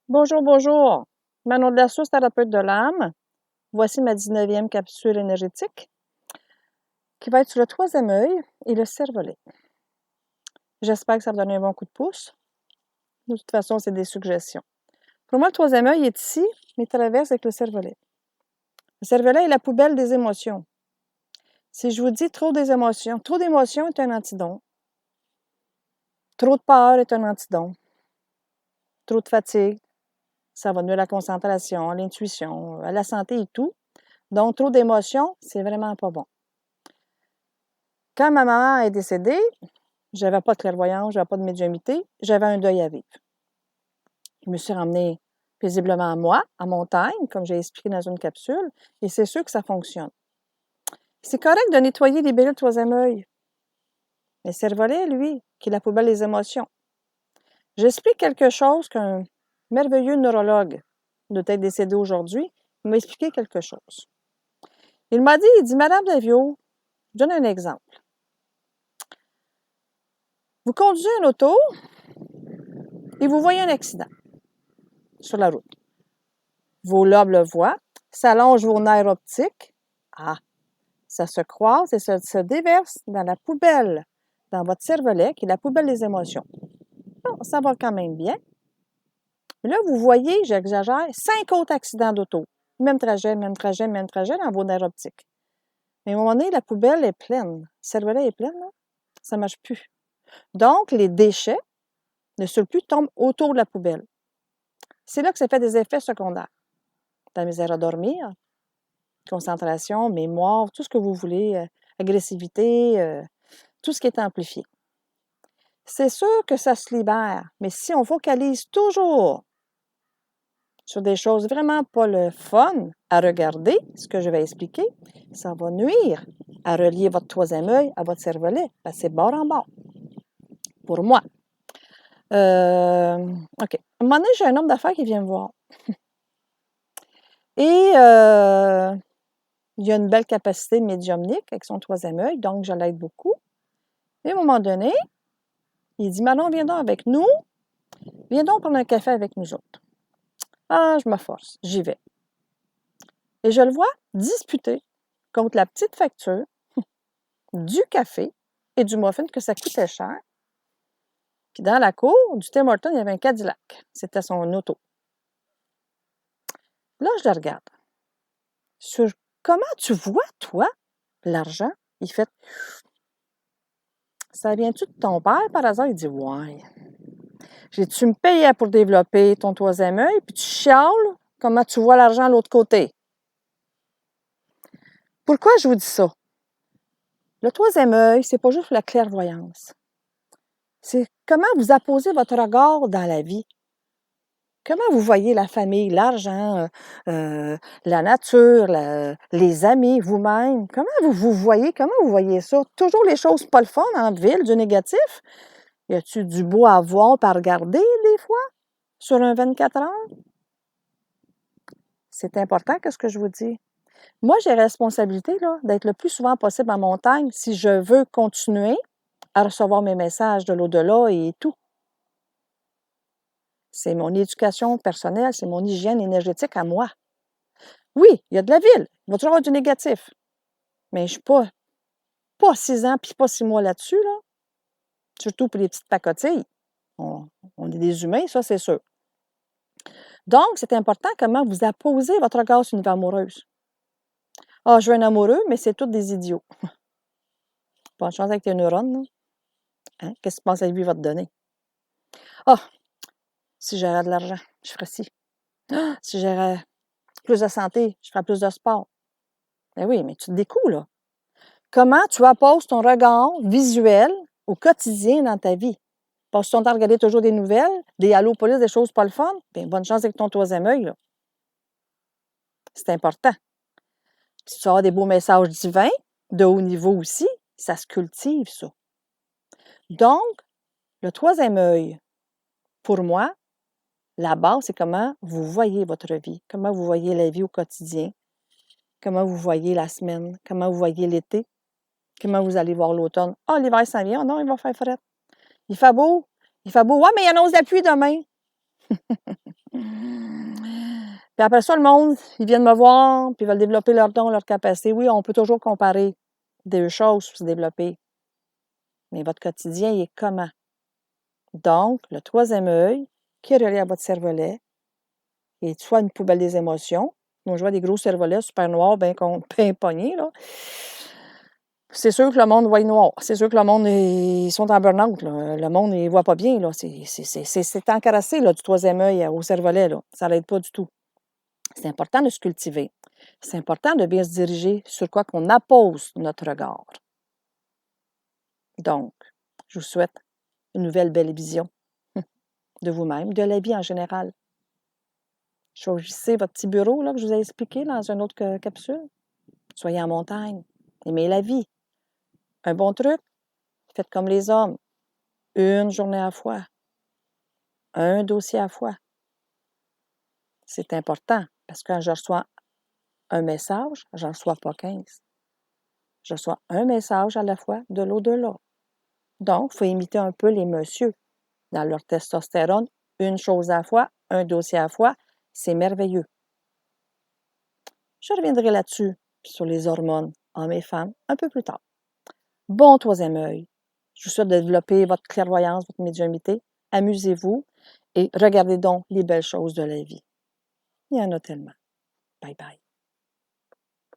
Bonjour, bonjour. Manon de la Source, thérapeute de l'âme. Voici ma 19e capsule énergétique qui va être sur le troisième œil et le cervelet. J'espère que ça va donner un bon coup de pouce. De toute façon, c'est des suggestions. Pour moi, le troisième œil est ici, mais il traverse avec le cervelet. Le cervelet est la poubelle des émotions. Si je vous dis trop d'émotions est un antidon. Trop de peur est un antidon. Trop de fatigue, ça va nuire à la concentration, à l'intuition, à la santé et tout. Donc, trop d'émotions, c'est vraiment pas bon. Quand ma maman est décédée, j'avais pas de clairvoyance, j'avais pas de médiumnité, j'avais un deuil à vivre. Je me suis ramenée paisiblement à moi, à montagne, comme j'ai expliqué dans une capsule, et c'est sûr que ça fonctionne. C'est correct de nettoyer les cellules troisième œil. Mais le cervelet, lui, qui est la poubelle des émotions. J'explique quelque chose qu'un merveilleux neurologue, doit être décédé aujourd'hui, m'a expliqué quelque chose. Il m'a dit, Madame Davio, je donne un exemple. Vous conduisez une auto et vous voyez un accident sur la route. Vos lobes le voient, s'allongent vos nerfs optiques. Ah, ça se croise et se déverse dans la poubelle, dans votre cervelet, qui est la poubelle des émotions. Bon, ça va quand même bien. Mais là, vous voyez, j'exagère, 5 autres accidents d'auto. Même trajet dans vos nerfs optiques. Mais à un moment donné, la poubelle est pleine. Le cervelet est plein, là. Ça ne marche plus. Donc, les déchets, le surplus, tombent autour de la poubelle. C'est là que ça fait des effets secondaires. La misère à dormir, concentration, mémoire, tout ce que vous voulez, agressivité, tout ce qui est amplifié. C'est sûr que ça se libère, mais si on focalise toujours sur des choses vraiment pas le fun à regarder, ce que je vais expliquer, ça va nuire à relier votre troisième œil à votre cervelet, parce que c'est bord en bord. Pour moi. OK. À un moment donné, j'ai un homme d'affaires qui vient me voir. Et il a une belle capacité médiumnique avec son troisième œil, donc je l'aide beaucoup. Et à un moment donné, il dit, Manon, viens donc avec nous. Viens donc prendre un café avec nous autres. Ah, je me force, j'y vais. Et je le vois disputer contre la petite facture du café et du muffin que ça coûtait cher. Puis dans la cour du Tim Hortons, il y avait un Cadillac. C'était son auto. Là, je le regarde. Sur comment tu vois, toi, l'argent? Il fait, ça vient-tu de ton père par hasard? Il dit, ouais. Tu me payais pour développer ton troisième œil, puis tu chiales comment tu vois l'argent de l'autre côté. Pourquoi je vous dis ça? Le troisième œil, c'est pas juste la clairvoyance. C'est comment vous apposez votre regard dans la vie. Comment vous voyez la famille, l'argent, la nature, les amis, vous-même? Comment vous voyez? Comment vous voyez ça? Toujours les choses pas le fun en ville, du négatif? Y a-tu du beau à voir, à regarder des fois, sur un 24 heures? C'est important, qu'est-ce que je vous dis? Moi, j'ai la responsabilité là, d'être le plus souvent possible en montagne si je veux continuer à recevoir mes messages de l'au-delà et tout. C'est mon éducation personnelle, c'est mon hygiène énergétique à moi. Oui, il y a de la ville, il va toujours avoir du négatif. Mais je ne suis pas 6 ans puis pas 6 mois là-dessus, là. Surtout pour les petites pacotilles. On est des humains, ça, c'est sûr. Donc, c'est important comment vous apposez votre regard sur une vie amoureuse. Ah, je veux un amoureux, mais c'est tous des idiots. Bonne chance avec tes neurones, là. Hein? Qu'est-ce que tu penses que lui va te donner? Ah, si j'aurais de l'argent, je ferais ci. Ah, si j'aurais plus de santé, je ferais plus de sport. Ben oui, mais tu te découles, là. Comment tu apposes ton regard visuel au quotidien dans ta vie? Passes ton temps à regarder toujours des nouvelles, des Allo Police, des choses pas le fun? Bien, bonne chance avec ton troisième œil, là. C'est important. Si tu as des beaux messages divins, de haut niveau aussi, ça se cultive, ça. Donc, le troisième œil, pour moi, la base, c'est comment vous voyez votre vie, comment vous voyez la vie au quotidien, comment vous voyez la semaine, comment vous voyez l'été, comment vous allez voir l'automne. Ah, l'hiver s'en vient, oh non, il va faire frais. Il fait beau. Ouais, mais il annonce la pluie demain. Puis après ça, le monde, ils viennent me voir, puis ils veulent développer leurs dons, leurs capacités. Oui, on peut toujours comparer deux choses pour se développer. Mais votre quotidien, il est comment? Donc, le troisième œil, qui est relié à votre cervelet, est soit une poubelle des émotions. Moi, je vois des gros cervelets super noirs, bien pognés, là. C'est sûr que le monde voit noir. C'est sûr que le monde, ils sont en burn-out, là. Le monde, il voit pas bien, là. C'est encarassé, là, du troisième œil au cervelet, là. Ça l'aide pas du tout. C'est important de se cultiver. C'est important de bien se diriger sur quoi qu'on appose notre regard. Donc, je vous souhaite une nouvelle belle vision de vous-même, de la vie en général. Choisissez votre petit bureau là, que je vous ai expliqué dans une autre capsule. Soyez en montagne. Aimez la vie. Un bon truc, faites comme les hommes. Une journée à la fois. Un dossier à la fois. C'est important parce que quand je reçois un message, je n'en reçois pas 15. Je reçois un message à la fois de l'au-delà. Donc, il faut imiter un peu les messieurs dans leur testostérone. Une chose à la fois, un dossier à la fois. C'est merveilleux. Je reviendrai là-dessus, sur les hormones, hommes et femmes, un peu plus tard. Bon troisième œil. Je vous souhaite de développer votre clairvoyance, votre médiumnité. Amusez-vous et regardez donc les belles choses de la vie. Il y en a tellement. Bye bye.